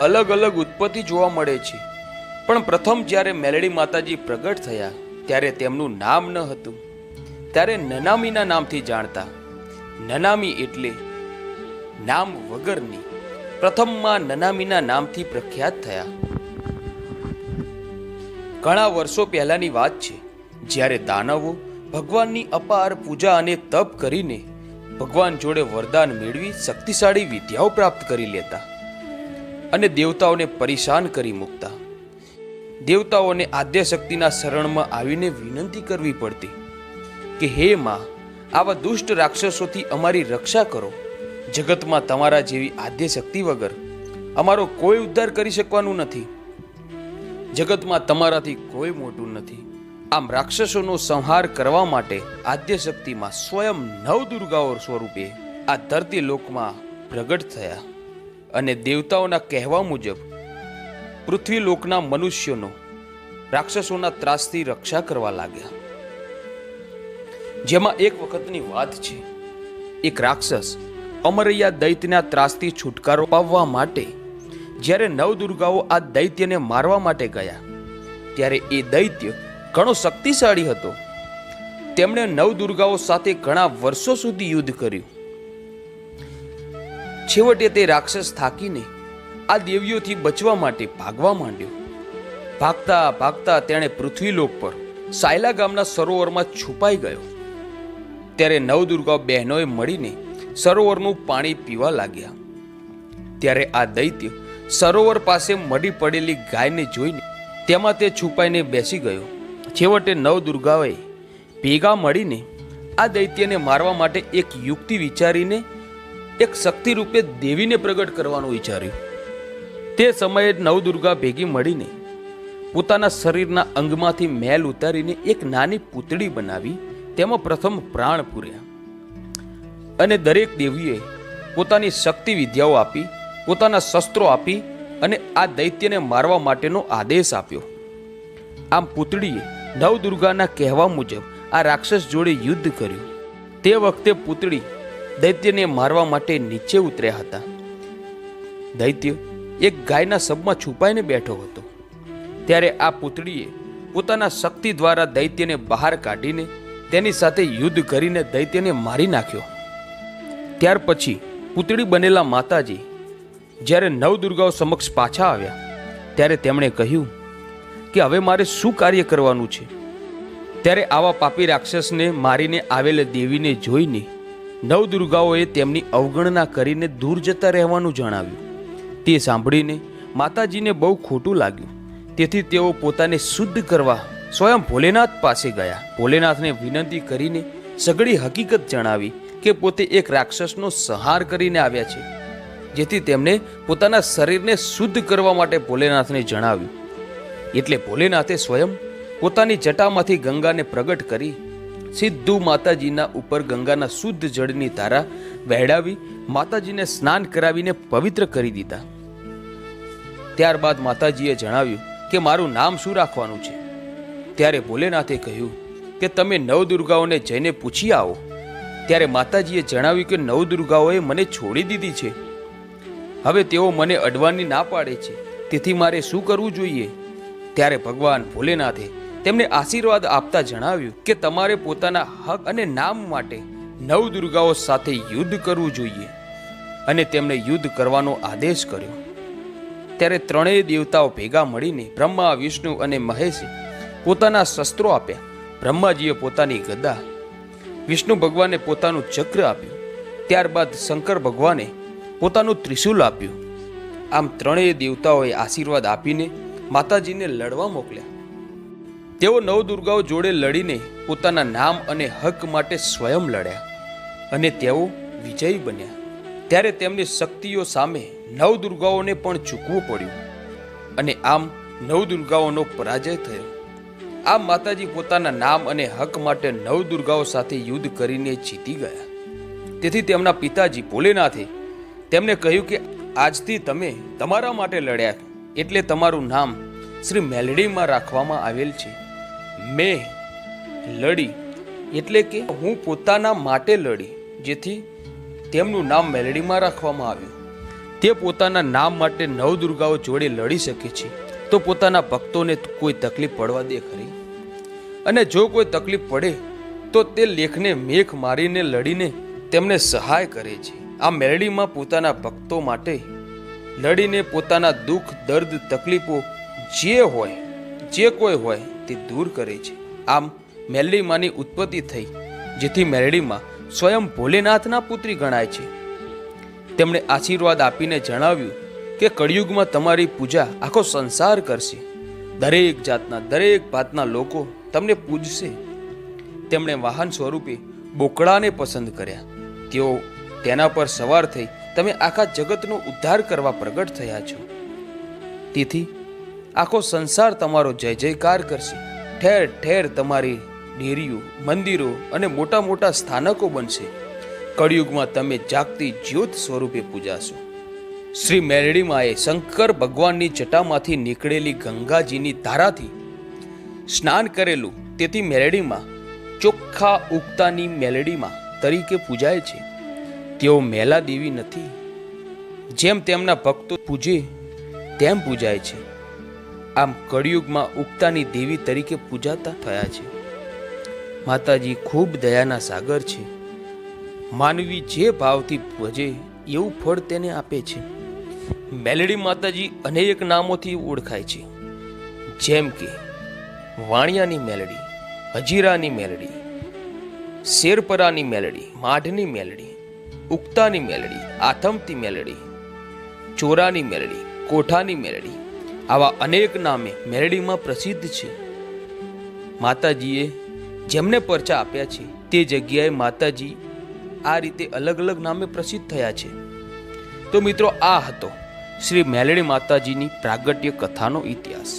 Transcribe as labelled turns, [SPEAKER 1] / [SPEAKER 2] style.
[SPEAKER 1] અલગ અલગ ઉત્પત્તિ જોવા મળે છે, પણ પ્રથમ જ્યારે મેલડી માતાજી પ્રગટ થયા ત્યારે તેમનું નામ ન હતું. ત્યારે નનામીના નામથી જાણતા. નનામી એટલે નામ વગરની. પ્રથમમાં નનામીના નામથી પ્રખ્યાત થયા. ઘણા વર્ષો પહેલાની વાત છે, જ્યારે દાનવો ભગવાનની અપાર પૂજા અને તપ કરીને ભગવાન જોડે વરદાન મેળવી શક્તિશાળી વિદ્યાઓ પ્રાપ્ત કરી લેતા અને દેવતાઓને પરેશાન કરી મૂકતા. દેવતાઓને આદ્યશક્તિના શરણમાં આવીને વિનંતી કરવી પડતી કે હે માં, આવા દુષ્ટ રાક્ષસોથી અમારી રક્ષા કરો. જગતમાં તમારા જેવી આદ્યશક્તિ વગર અમારો કોઈ ઉદ્ધાર કરી શકવાનું નથી. જગતમાં તમારાથી કોઈ મોટું નથી. આમ રાક્ષસોનો સંહાર કરવા માટે આદ્યશક્તિમાં સ્વયં નવદુર્ગાઓ સ્વરૂપે આ ધરતી લોકમાં પ્રગટ થયા અને દેવતાઓના કહેવા મુજબ પૃથ્વી લોકના મનુષ્યોનો રાક્ષસોના ત્રાસથી રક્ષા કરવા લાગ્યા. જેમાં એક વખતની વાત છે, એક રાક્ષસ અમરૈયા દૈત્યના ત્રાસથી છુટકારો પામવા માટે જ્યારે નવદુર્ગાઓ આ દૈત્યને મારવા માટે ગયા, ત્યારે એ દૈત્ય ઘણો શક્તિશાળી હતો. તેમણે નવદુર્ગાઓ સાથે ઘણા વર્ષો સુધી યુદ્ધ કર્યું. છેવટે તે રાક્ષસ થાકીને આ દેવીઓથી બચવા માટે ભાગવા માંડ્યો. ભાગતા ભાગતા તેણે પૃથ્વીલોક પર સાયલા ગામના સરોવરમાં છુપાઈ ગયો. ત્યારે નવદુર્ગા બહેનોએ મળીને સરોવરનું પાણી પીવા લાગ્યા. ત્યારે આ દૈત્ય સરોવર પાસે મડી પડેલી ગાયને જોઈને તેમાં તે છુપાઈને બેસી ગયો. છેવટે નવદુર્ગાઓએ ભેગા મળીને આ દૈત્યને મારવા માટે એક યુક્તિ વિચારીને એક શક્તિ રૂપે દેવીને પ્રગટ કરવાનું વિચાર્યું. તે સમયે નવદુર્ગા ભેગી મળીને પોતાના શરીરના અંગમાંથી મેલ ઉતારીને એક નાની પૂતળી બનાવી તેમાં પ્રથમ પ્રાણ પૂર્યા અને દરેક દેવીએ પોતાની શક્તિ વિદ્યાઓ આપી, પોતાના શસ્ત્રો આપી અને આ દૈત્યને મારવા માટેનો આદેશ આપ્યો. આમ પૂતળીએ નવદુર્ગાના કહેવા મુજબ આ રાક્ષસ જોડે યુદ્ધ કર્યું. તે વખતે પૂતળી દૈત્યને મારવા માટે નીચે ઉતર્યા હતા. દૈત્ય એક ગાયના સબમાં છુપાઈને બેઠો હતો. ત્યારે આ પૂતળીએ પોતાના શક્તિ દ્વારા દૈત્યને બહાર કાઢીને તેની સાથે યુદ્ધ કરીને દૈત્યને મારી નાખ્યો. ત્યાર પછી પૂતળી બનેલા માતાજી જ્યારે નવદુર્ગાઓ સમક્ષ પાછા આવ્યા ત્યારે તેમણે કહ્યું કે હવે મારે શું કાર્ય કરવાનું છે. ત્યારે આવા પાપી રાક્ષસને મારીને આવેલ દેવીને જોઈને નવદુર્ગાઓએ તેમની અવગણના કરીને દૂર જતા રહેવાનું જણાવ્યું. તે સાંભળીને માતાજીને બહુ ખોટું લાગ્યું. તેથી તેઓ પોતાને શુદ્ધ કરવા સ્વયં ભોલેનાથ પાસે ગયા. ભોલેનાથને વિનંતી કરીને સઘળી હકીકત જણાવી કે પોતે એક રાક્ષસનો સંહાર કરીને આવ્યા છે. જેથી તેમણે પોતાના શરીરને શુદ્ધ કરવા માટે ભોલેનાથને જણાવ્યું. એટલે ભોલેનાથે સ્વયં પોતાની જટામાંથી ગંગાને પ્રગટ કરી સીધું માતાજીના ઉપર ગંગાના શુદ્ધ જળની ધારા વહેડાવી માતાજીને સ્નાન કરાવીને પવિત્ર કરી દીધા. ત્યારબાદ માતાજીએ જણાવ્યું કે મારું નામ શું રાખવાનું છે. ત્યારે ભોલેનાથે કહ્યું કે તમે નવદુર્ગાઓને જઈને પૂછી આવો. ત્યારે માતાજીએ જણાવ્યું કે નવદુર્ગાઓએ મને છોડી દીધી છે. હવે તેઓ મને અડવાની ના પાડે છે, તેથી મારે શું કરવું જોઈએ. ત્યારે ભગવાન ભોલેનાથે તેમને આશીર્વાદ આપતા જણાવ્યું કે તમારે પોતાના હક અને નામ માટે નવદુર્ગાઓ સાથે યુદ્ધ કરવું જોઈએ અને તેમને યુદ્ધ કરવાનો આદેશ કર્યો. ત્યારે ત્રણેય દેવતાઓ ભેગા મળીને બ્રહ્મા, વિષ્ણુ અને મહેશે પોતાના શસ્ત્રો આપ્યા. બ્રહ્માજીએ પોતાની ગદા, વિષ્ણુ ભગવાને પોતાનું ચક્ર આપ્યું. ત્યારબાદ શંકર ભગવાને પોતાનું ત્રિશૂલ આપ્યું. આમ ત્રણેય દેવતાઓએ આશીર્વાદ આપીને માતાજીને લડવા મોકલ્યા. તેઓ નવદુર્ગાઓ જોડે લડીને પોતાના નામ અને હક માટે સ્વયં લડ્યા અને તેઓ વિજયી બન્યા. ત્યારે તેમની શક્તિઓ સામે નવદુર્ગાઓને પણ ઝૂકવું પડ્યું અને આમ નવદુર્ગાઓનો પરાજય થયો. આમ માતાજી પોતાના નામ અને હક માટે નવદુર્ગાઓ સાથે યુદ્ધ કરીને જીતી ગયા. તેથી તેમના પિતાજી ભોલેનાથે તેમને કહ્યું કે આજથી તમે તમારા માટે લડ્યા એટલે તમારું નામ શ્રી મેલડીમાં રાખવામાં આવેલ છે. મેં લડી એટલે કે હું પોતાના માટે લડી, જેથી તેમનું નામ મેલડીમાં રાખવામાં આવ્યું. તે પોતાના નામ માટે નવદુર્ગાઓ જોડે લડી શકે છે, તો પોતાના ભક્તોને કોઈ તકલીફ પડવા દે ખરી? અને જો કોઈ તકલીફ પડે તો તે લેખને મેખ મારીને લડીને તેમને સહાય કરે છે. આ મેલડીમાં પોતાના ભક્તો માટે લડીને પોતાના દુઃખ, દર્દ, તકલીફો જે કોઈ હોય તે દૂર કરે છે. આમ મેલડીમાંની ઉત્પત્તિ થઈ, જેથી મેલડીમાં સ્વયં ભોલેનાથના પુત્રી ગણાય છે. તેમણે આશીર્વાદ આપીને જણાવ્યું કે કળિયુગમાં તમારી પૂજા આખો સંસાર કરશે. દરેક જાતના, દરેક ભાતના લોકો તમને પૂજશે. તેમણે વાહન સ્વરૂપે બોકડાને પસંદ કર્યા. તેઓ તેના પર સવાર થઈ તમે આખા જગતનો ઉદ્ધાર કરવા પ્રગટ થયા છો. તેથી આખો સંસાર તમારો જય જયકાર કરશે. ઠેર ઠેર તમારી ડેરીઓ, મંદિરો અને મોટા મોટા સ્થાનકો બનશે. કળિયુગમાં તમે જાગતી જ્યોત સ્વરૂપે પૂજાશો. શ્રી મેલડીમાએ શંકર ભગવાનની જટામાંથી નીકળેલી ગંગાજીની ધારાથી સ્નાન કરેલું, તેથી મેલડીમાં ચોખ્ખા ઉગતાની મેલડીમાં તરીકે પૂજાય છે. તેઓ મેલા દેવી નથી, જેમ તેમના ભક્તો પૂજે તેમ પૂજાય છે. આમ કળિયુગમાં ઉગતાની દેવી તરીકે પૂજાતા થયા છે. માતાજી ખૂબ દયાના સાગર છે. માનવી જે ભાવથી ભજે એવું ફળ તેને આપે છે. મેલડી માતાજી અનેક નામોથી ઓળખાય છે, જેમ કે વાણિયાની મેલડી, હજીરાની મેલડી, શેરપરાની મેલડી, માઢની મેલડી, ઉગતાની મેલડી, આથમતી મેલડી, ચોરાની મેલડી, કોઠાની મેલડી, આવા અનેક નામે મેલડીમાં પ્રસિદ્ધ છે. માતાજીએ જેમને પરચા આપ્યા છે તે જગ્યાએ માતાજી આ રીતે અલગ અલગ નામે પ્રસિદ્ધ થયા છે. તો મિત્રો, આ હતો શ્રી મેલડી માતાજીની પ્રાગટ્ય કથાનો ઇતિહાસ.